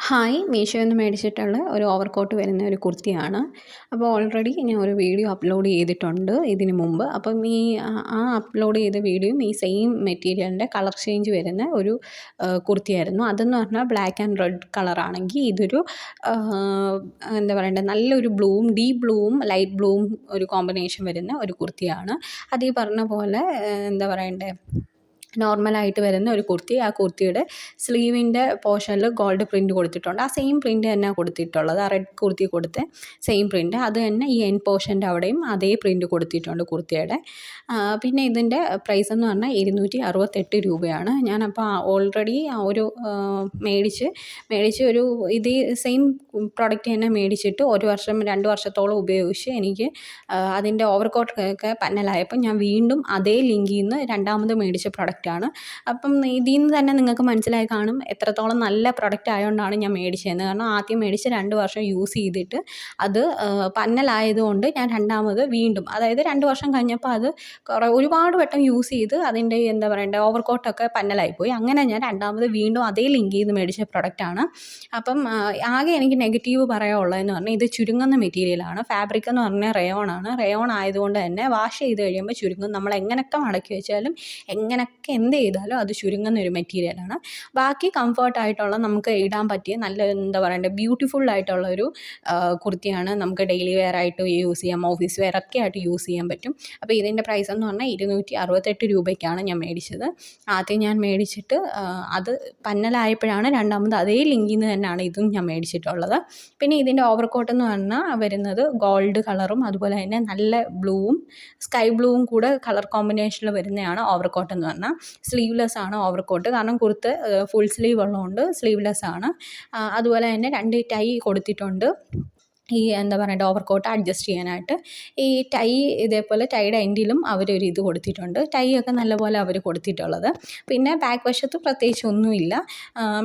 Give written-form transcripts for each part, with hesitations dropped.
Hi മീഷോയിൽ നിന്ന് മേടിച്ചിട്ടുള്ള ഒരു overcoat വരുന്ന ഒരു കുർത്തിയാണ്. അപ്പോൾ ഓൾറെഡി ഞാൻ ഒരു വീഡിയോ അപ്ലോഡ് ചെയ്തിട്ടുണ്ട് ഇതിന് മുമ്പ്. അപ്പം ആ അപ്ലോഡ് ചെയ്ത വീഡിയോയും ഈ സെയിം മെറ്റീരിയലിൻ്റെ കളർ ചേഞ്ച് വരുന്ന ഒരു കുർത്തിയായിരുന്നു. അതെന്ന് പറഞ്ഞാൽ ബ്ലാക്ക് ആൻഡ് റെഡ് കളറാണെങ്കിൽ ഇതൊരു എന്താ പറയണ്ടേ, നല്ലൊരു ബ്ലൂവും ഡീപ്പ് ബ്ലൂവും ലൈറ്റ് ബ്ലൂവും ഒരു കോമ്പിനേഷൻ വരുന്ന ഒരു കുർത്തിയാണ്. അത് ഈ പറഞ്ഞ പോലെ എന്താ പറയണ്ടേ, നോർമലായിട്ട് വരുന്ന ഒരു കുർത്തി. ആ കുർത്തിയുടെ സ്ലീവിൻ്റെ പോർഷനിൽ ഗോൾഡ് പ്രിൻറ്റ് കൊടുത്തിട്ടുണ്ട്. ആ സെയിം പ്രിൻറ്റ് തന്നെ കൊടുത്തിട്ടുള്ളത്. ആ റെഡ് കുർത്തി കൊടുത്ത സെയിം പ്രിൻറ്റ് അത് തന്നെ ഈ എൻ പോർഷൻ്റെ അവിടെയും അതേ പ്രിൻറ്റ് കൊടുത്തിട്ടുണ്ട് കുർത്തിയുടെ. പിന്നെ ഇതിൻ്റെ പ്രൈസ് എന്ന് പറഞ്ഞാൽ 268 രൂപയാണ്. ഞാനപ്പോൾ ഓൾറെഡി ഒരു മേടിച്ച് ഒരു ഇതേ സെയിം പ്രോഡക്റ്റ് തന്നെ മേടിച്ചിട്ട് 1 വർഷം 2 വർഷത്തോളം ഉപയോഗിച്ച് എനിക്ക് അതിൻ്റെ ഓവർകോട്ടൊക്കെ പന്നലായപ്പോൾ ഞാൻ വീണ്ടും അതേ ലിങ്കിൽ നിന്ന് രണ്ടാമത് മേടിച്ച പ്രൊഡക്റ്റാണ്. അപ്പം ഇതിൽ നിന്ന് തന്നെ നിങ്ങൾക്ക് മനസ്സിലായി കാണും എത്രത്തോളം നല്ല പ്രൊഡക്റ്റ് ആയതുകൊണ്ടാണ് ഞാൻ മേടിച്ചതെന്ന്. കാരണം ആദ്യം മേടിച്ച് 2 വർഷം യൂസ് ചെയ്തിട്ട് അത് പന്നലായതുകൊണ്ട് ഞാൻ രണ്ടാമത് വീണ്ടും, അതായത് 2 വർഷം കഴിഞ്ഞപ്പോൾ അത് ഒരുപാട് വട്ടം യൂസ് ചെയ്ത് അതിൻ്റെ എന്താ പറയണ്ടേ ഓവർകോട്ടൊക്കെ പന്നലായിപ്പോയി. അങ്ങനെ ഞാൻ രണ്ടാമത് വീണ്ടും അതേ ലിങ്കിൽ നിന്ന് മേടിച്ച പ്രൊഡക്റ്റാണ്. അപ്പം ആകെ എനിക്ക് നെഗറ്റീവ് പറയാനുള്ളതെന്ന് പറഞ്ഞാൽ ഇത് ചുരുങ്ങുന്ന മെറ്റീരിയലാണ്. ഫാബ്രിക് എന്ന് പറഞ്ഞാൽ റയോണാണ്. റയോൺ ആയതുകൊണ്ട് തന്നെ വാഷ് ചെയ്ത് കഴിയുമ്പോൾ ചുരുങ്ങും. നമ്മൾ എങ്ങനെയൊക്കെ മടക്കി വെച്ചാലും എങ്ങനെയൊക്കെ എന്ത് ചെയ്താലും അത് ചുരുങ്ങുന്ന ഒരു മെറ്റീരിയലാണ്. ബാക്കി കംഫർട്ടായിട്ടുള്ള നമുക്ക് ഇടാൻ പറ്റിയ നല്ല എന്താ പറയണ്ടേ ബ്യൂട്ടിഫുൾ ആയിട്ടുള്ള ഒരു കുർത്തിയാണ്. നമുക്ക് ഡെയിലി വെയർ ആയിട്ട് യൂസ് ചെയ്യാം, ഓഫീസ് വെയർ ഒക്കെ ആയിട്ട് യൂസ് ചെയ്യാൻ പറ്റും. അപ്പോൾ ഇതിൻ്റെ പ്രൈസ് എന്ന് പറഞ്ഞാൽ 268 രൂപയ്ക്കാണ് ഞാൻ മേടിച്ചത്. ആദ്യം ഞാൻ മേടിച്ചിട്ട് അത് പന്നലായപ്പോഴാണ് രണ്ടാമത് അതേ ലിങ്കിൽ നിന്ന് തന്നെയാണ് ഇതും ഞാൻ മേടിച്ചിട്ടുള്ളത്. പിന്നെ ഇതിൻ്റെ ഓവർകോട്ട് എന്ന് പറഞ്ഞാൽ വരുന്നത് ഗോൾഡ് കളറും അതുപോലെ തന്നെ നല്ല ബ്ലൂവും സ്കൈ ബ്ലൂവും കൂടെ കളർ കോമ്പിനേഷനിൽ വരുന്നതാണ് ഓവർകോട്ട് എന്ന് പറഞ്ഞാൽ. സ്ലീവ്ലെസ് ആണ് ഓവർകോട്ട്, കാരണം കുർത്ത് ഫുൾ സ്ലീവ് ഉള്ളതുകൊണ്ട് സ്ലീവ്ലെസ് ആണ്. അതുപോലെ തന്നെ 2 ടൈ കൊടുത്തിട്ടുണ്ട് ഈ എന്താ പറയണ്ടേ ഓവർകോട്ട് അഡ്ജസ്റ്റ് ചെയ്യാനായിട്ട്. ഈ ടൈ ഇതേപോലെ ടൈയുടെ എൻഡിലും അവരൊരു ഇത് കൊടുത്തിട്ടുണ്ട്. ടൈ ഒക്കെ നല്ലപോലെ അവർ കൊടുത്തിട്ടുള്ളത്. പിന്നെ ബാക്ക് വശത്ത് പ്രത്യേകിച്ച് ഒന്നുമില്ല.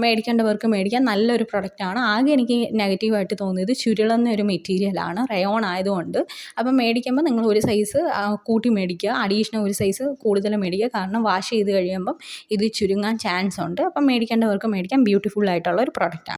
മേടിക്കേണ്ടവർക്ക് മേടിക്കാം, നല്ലൊരു പ്രൊഡക്റ്റാണ്. ആകെ എനിക്ക് നെഗറ്റീവായിട്ട് തോന്നിയത് ചുരുളുന്ന ഒരു മെറ്റീരിയലാണ്, റയോൺ ആയതുകൊണ്ട്. അപ്പം മേടിക്കുമ്പോൾ നിങ്ങൾ ഒരു സൈസ് കൂട്ടി മേടിക്കുക, അഡീഷണൽ ഒരു സൈസ് കൂടുതൽ മേടിക്കുക. കാരണം വാഷ് ചെയ്ത് കഴിയുമ്പം ഇത് ചുരുങ്ങാൻ ചാൻസ് ഉണ്ട്. അപ്പം മേടിക്കേണ്ടവർക്ക് മേടിക്കാം, ബ്യൂട്ടിഫുൾ ആയിട്ടുള്ള ഒരു പ്രൊഡക്റ്റാണ്.